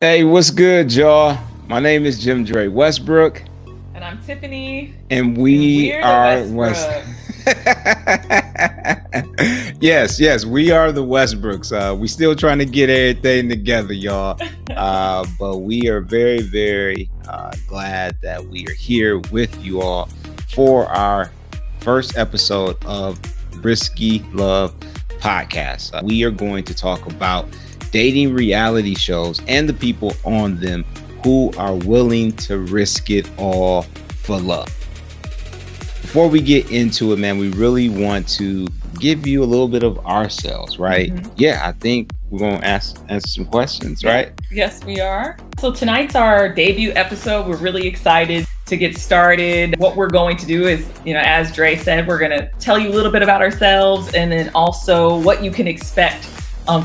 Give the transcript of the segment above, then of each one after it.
Hey, what's good, y'all? My name is JimDre Westbrook, And I'm Tiffany, and and we we're the are West. Westbrooks. yes, we are the Westbrooks. We still trying to get everything together, y'all. But we are very, very glad that we are here with you all for our first episode of Risky Love Podcast. We are going to talk about dating reality shows and the people on them who are willing to risk it all for love. Before we get into it, man, we really want to give you a little bit of ourselves, right? Mhm. Yeah, I think we're going to answer some questions, Yeah. right? Yes, we are. So tonight's our debut episode. We're really excited to get started. What we're going to do is, as Dre said, we're going to tell you a little bit about ourselves and then also what you can expect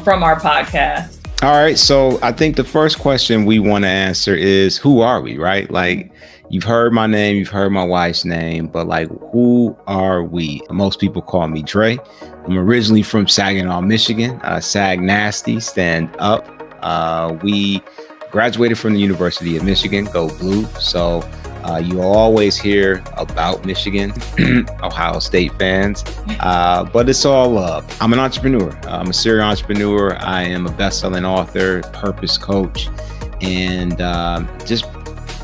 from our podcast. All right. So I think the first question we want to answer is, who are we, right? Like, you've heard my name, you've heard my wife's name, but like, who are we? Most people call me Dre. I'm originally from Saginaw, Michigan. Sag Nasty, stand up. We graduated from the University of Michigan, go blue. So you'll always hear about Michigan, Ohio State fans, but it's all love. I'm an entrepreneur. I'm a serial entrepreneur. I am a best-selling author, purpose coach, and just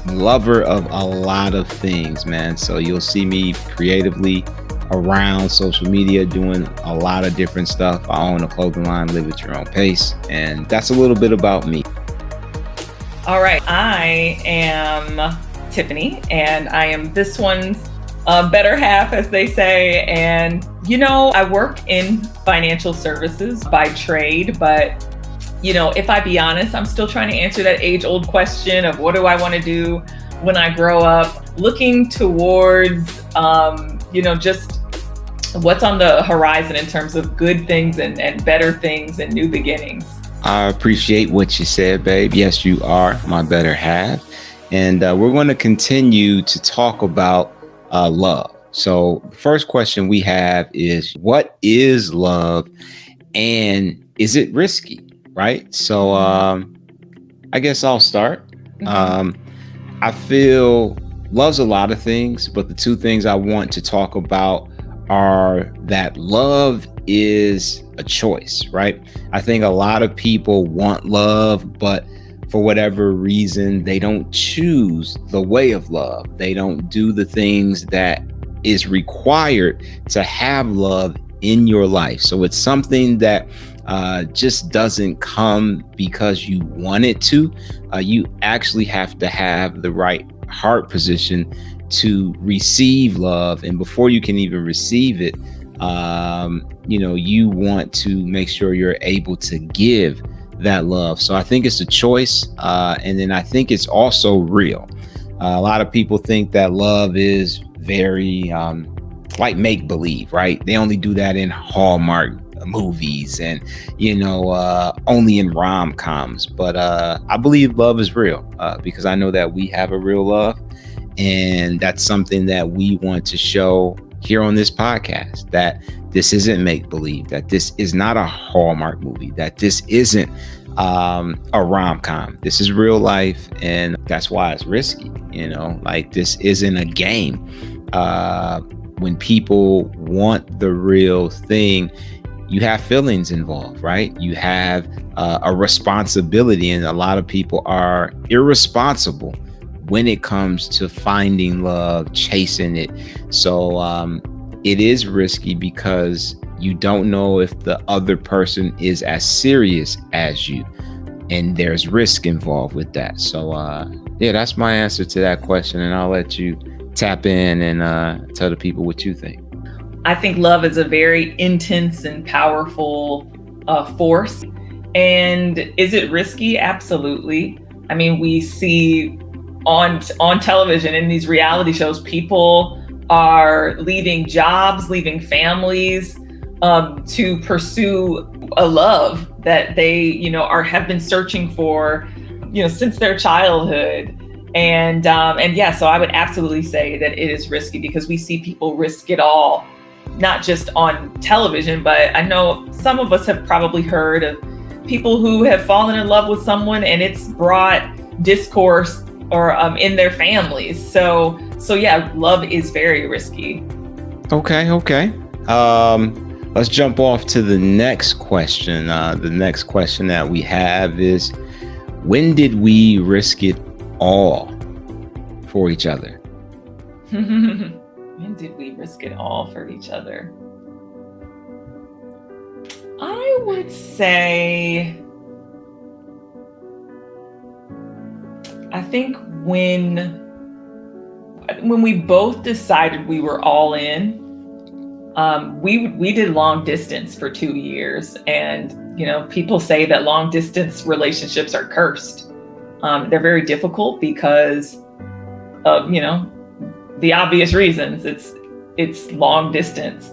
lover of a lot of things, man. So you'll see me creatively around social media doing a lot of different stuff. I own a clothing line, Live at Your Own Pace, and that's a little bit about me. All right. I am Tiffani, and I am this one's better half, as they say. And, I work in financial services by trade, but, if I be honest, I'm still trying to answer that age-old question of what do I want to do when I grow up, looking towards, just what's on the horizon in terms of good things and better things and new beginnings. I appreciate what you said, babe. Yes, you are my better half. And we're going to continue to talk about love. So the first question we have is, what is love and is it risky? Right. So I guess I'll start. Mhm. I feel love's a lot of things, but the two things I want to talk about are that love is a choice, right? I think a lot of people want love, but for whatever reason, they don't choose the way of love. They don't do the things that is required to have love in your life. So it's something that just doesn't come because you want it to. You actually have to have the right heart position to receive love. And before you can even receive it, you want to make sure you're able to give that love. So I think it's a choice. And then I think it's also real. A lot of people think that love is very like make believe, right? They only do that in Hallmark movies and only in rom-coms, but I believe love is real because I know that we have a real love, and that's something that we want to show here on this podcast, that this isn't make believe, that this is not a Hallmark movie, that this isn't a rom-com. This is real life, and that's why it's risky. Like, this isn't a game. When people want the real thing, you have feelings involved, right? You have a responsibility, and a lot of people are irresponsible when it comes to finding love, chasing it. So it is risky because you don't know if the other person is as serious as you, and there's risk involved with that. So yeah, that's my answer to that question, and I'll let you tap in and tell the people what you think. I think love is a very intense and powerful force. And is it risky? Absolutely. I mean, we see on television in these reality shows, people are leaving jobs, leaving families to pursue a love that they, have been searching for, since their childhood. And yeah, so I would absolutely say that it is risky because we see people risk it all, not just on television, but I know some of us have probably heard of people who have fallen in love with someone and it's brought discourse or in their families. So yeah, love is very risky. Okay. Let's jump off to the next question. The next question that we have is, when did we risk it all for each other? When did we risk it all for each other? I would say, I think when we both decided we were all in, we did long distance for 2 years, and people say that long distance relationships are cursed. They're very difficult because of the obvious reasons. It's long distance.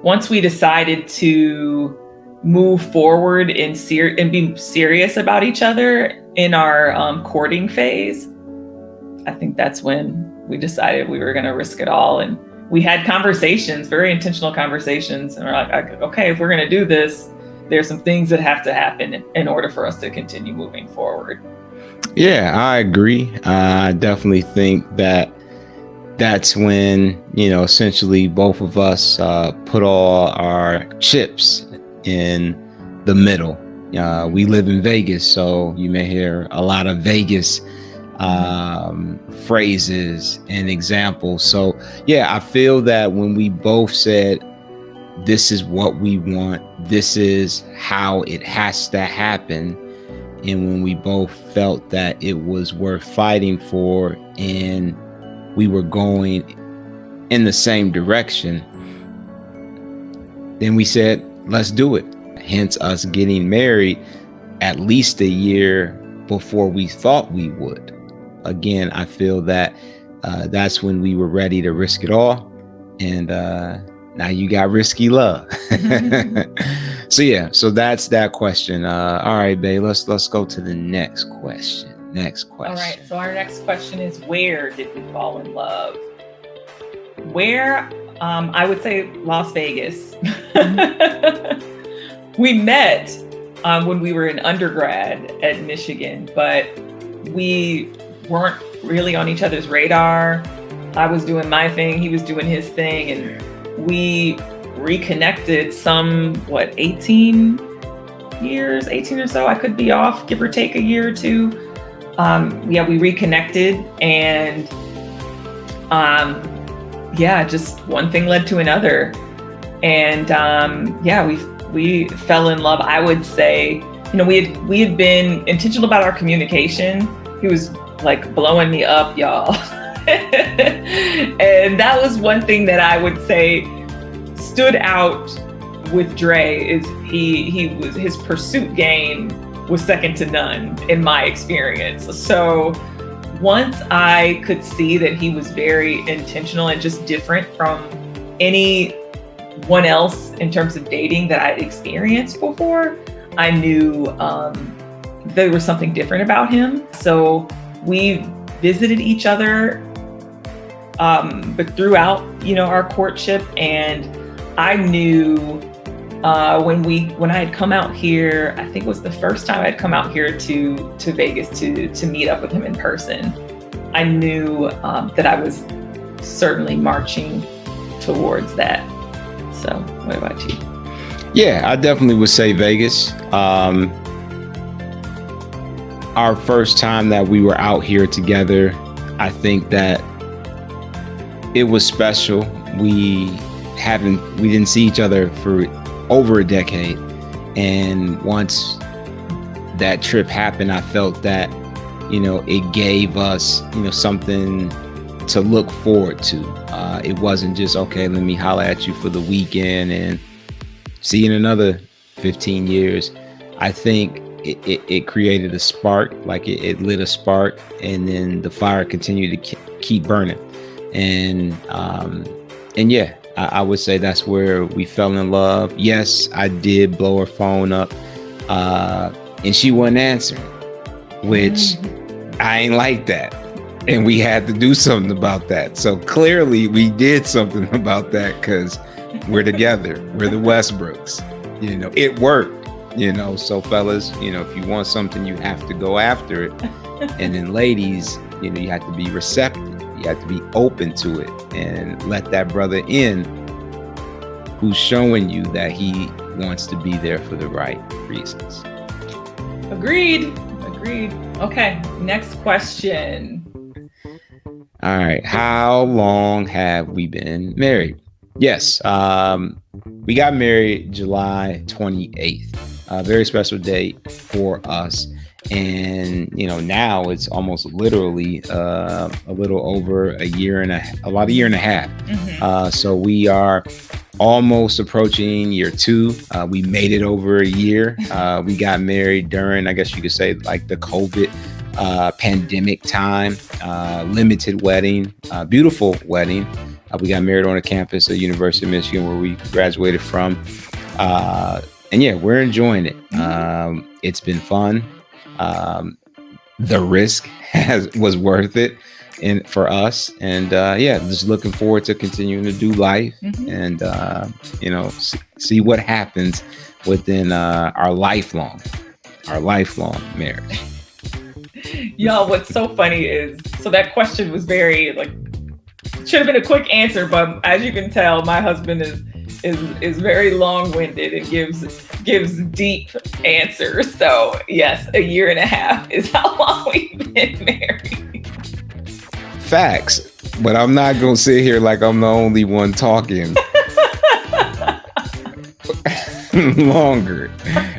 Once we decided to move forward and be serious about each other in our courting phase, I think that's when we decided we were going to risk it all. And we had conversations, very intentional conversations, and we're like, okay, if we're going to do this, there's some things that have to happen in order for us to continue moving forward. Yeah, I agree. I definitely think that's when, essentially both of us put all our chips in the middle. We live in Vegas, so you may hear a lot of Vegas phrases and examples. So yeah, I feel that when we both said, this is what we want, this is how it has to happen, and when we both felt that it was worth fighting for and we were going in the same direction, then we said, let's do it. Hence us getting married at least a year before we thought we would. Again, I feel that that's when we were ready to risk it all. And now you got risky love. So that's that question. All right, babe, let's go to the next question. All right, so our next question is, where did we fall in love? Where? I would say Las Vegas. We met when we were in undergrad at Michigan, but we weren't really on each other's radar. I was doing my thing, he was doing his thing, and we reconnected 18 or so. I could be off, give or take a year or two. We reconnected, and just one thing led to another. And we fell in love. I would say, we had been intentional about our communication. He was like blowing me up, y'all. And that was one thing that I would say stood out with Dre, is his pursuit game was second to none in my experience. So once I could see that he was very intentional and just different from anyone else in terms of dating that I'd experienced before, I knew there was something different about him. So we visited each other, but throughout, our courtship, and I knew when I had come out here, I think it was the first time I'd come out here to Vegas to meet up with him in person, I knew that I was certainly marching towards that. So what about you? Yeah, I definitely would say Vegas. Our first time that we were out here together, I think that it was special. We didn't see each other for over a decade, and once that trip happened, I felt that it gave us something to look forward to. It wasn't just, okay, let me holler at you for the weekend and see you in another 15 years. I think it created a spark, like it lit a spark, and then the fire continued to keep burning. And yeah, I would say that's where we fell in love. Yes, I did blow her phone up, and she wasn't answering, which I ain't like that. And we had to do something about that. So clearly we did something about that, because we're together. We're the Westbrooks. It worked. So fellas, if you want something, you have to go after it. And then ladies, you have to be receptive. You have to be open to it and let that brother in who's showing you that he wants to be there for the right reasons. Agreed. Okay, next question. All right. How long have we been married? Yes. We got married July 28th. A very special date for us. And, now it's almost literally a little over a year and a half. Mm-hmm. So we are almost approaching year 2. We made it over a year. We got married during, I guess you could say, like the COVID pandemic time. Limited wedding, beautiful wedding. We got married on a campus at University of Michigan where we graduated from. And yeah, we're enjoying it. It's been fun. The risk was worth it for us. And just looking forward to continuing to do life and, see what happens within our lifelong marriage. Y'all, what's so funny is, so that question was very should have been a quick answer, but as you can tell, my husband is very long-winded and gives deep answers. So yes, a year and a half is how long we've been married. Facts, but I'm not gonna sit here like I'm the only one talking. Longer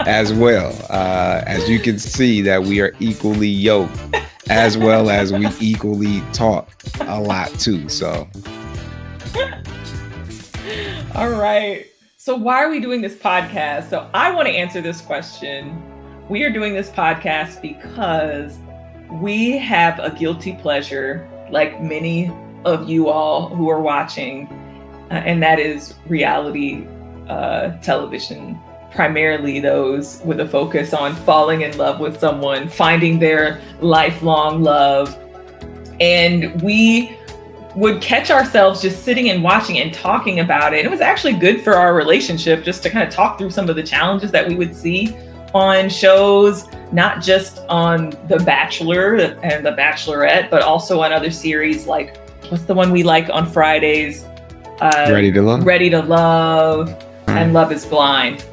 as well. As you can see that we are equally yoked, as well as we equally talk a lot too. So all right, so why are we doing this podcast? So I want to answer this question. We are doing this podcast because we have a guilty pleasure, like many of you all who are watching, and that is reality television, primarily those with a focus on falling in love with someone, finding their lifelong love. And we would catch ourselves just sitting and watching and talking about it. It was actually good for our relationship just to kind of talk through some of the challenges that we would see on shows, not just on The Bachelor and The Bachelorette, but also on other series like, what's the one we like on Fridays? Ready to Love. And Love is Blind.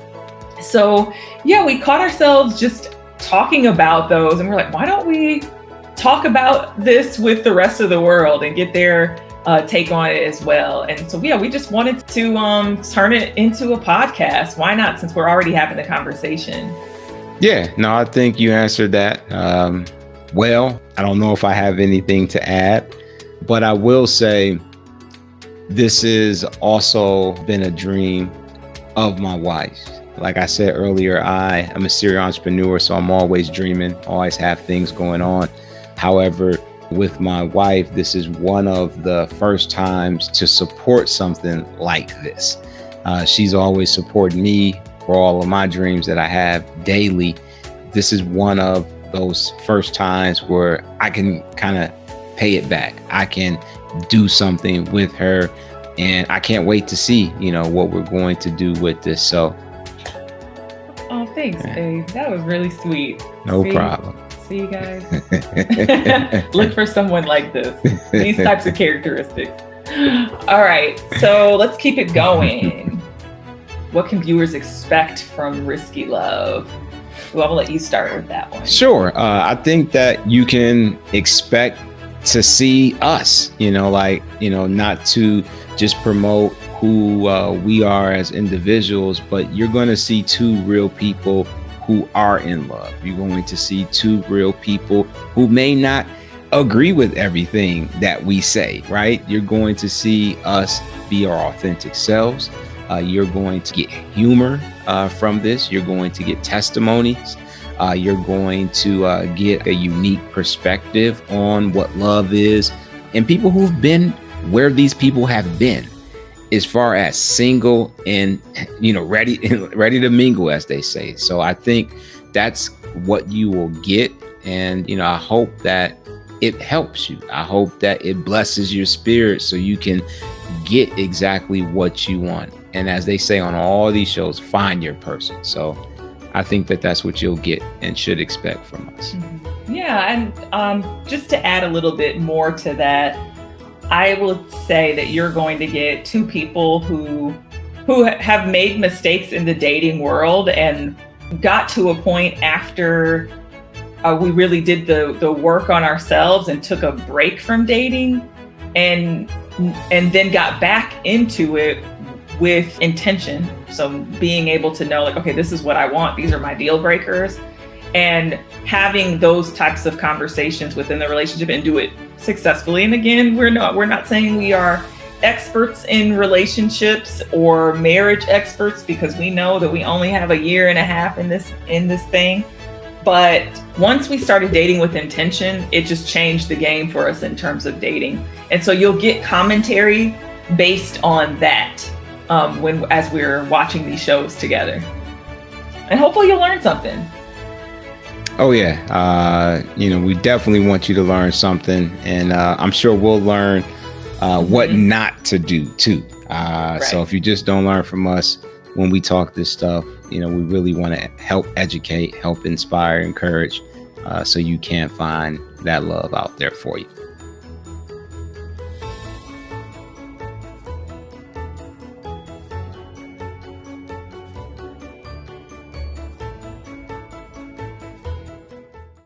So yeah, we caught ourselves just talking about those, and we're like, why don't we talk about this with the rest of the world and get their take on it as well? And so yeah, we just wanted to turn it into a podcast. Why not, since we're already having the conversation? Yeah, no, I think you answered that well. I don't know if I have anything to add, but I will say this has also been a dream of my wife. Like I said earlier, I am a serial entrepreneur, so I'm always dreaming, always have things going on. However, with my wife, this is one of the first times to support something like this. She's always supported me for all of my dreams that I have daily. This is one of those first times where I can kind of pay it back. I can do something with her. And I can't wait to see, what we're going to do with this. So. Oh, thanks, babe. That was really sweet. No problem. See you guys. Look for someone like this. These types of characteristics. All right. So let's keep it going. What can viewers expect from Risky Love? Well, I'll let you start with that one. Sure. I think that you can expect to see us, not to just promote who we are as individuals, but you're going to see two real people who are in love. You're going to see two real people who may not agree with everything that we say, right? You're going to see us be our authentic selves. You're going to get humor from this. You're going to get testimonies. You're going to get a unique perspective on what love is, and people who've been where these people have been as far as single and, ready to mingle, as they say. So I think that's what you will get. And, I hope that it helps you. I hope that it blesses your spirit so you can get exactly what you want. And as they say on all these shows, find your person. So I think that that's what you'll get and should expect from us. Yeah, and just to add a little bit more to that, I would say that you're going to get two people who have made mistakes in the dating world and got to a point after we really did the work on ourselves and took a break from dating, and then got back into it with intention. So being able to know, like, okay, this is what I want. These are my deal breakers. And having those types of conversations within the relationship and do it successfully. And again, we're not saying we are experts in relationships or marriage experts, because we know that we only have a year and a half in this thing. But once we started dating with intention, it just changed the game for us in terms of dating. And so you'll get commentary based on that as we're watching these shows together. And hopefully you'll learn something. Oh yeah, we definitely want you to learn something, and I'm sure we'll learn what not to do too. Right. So if you just don't learn from us when we talk this stuff, we really want to help educate, help inspire, encourage, so you can find that love out there for you.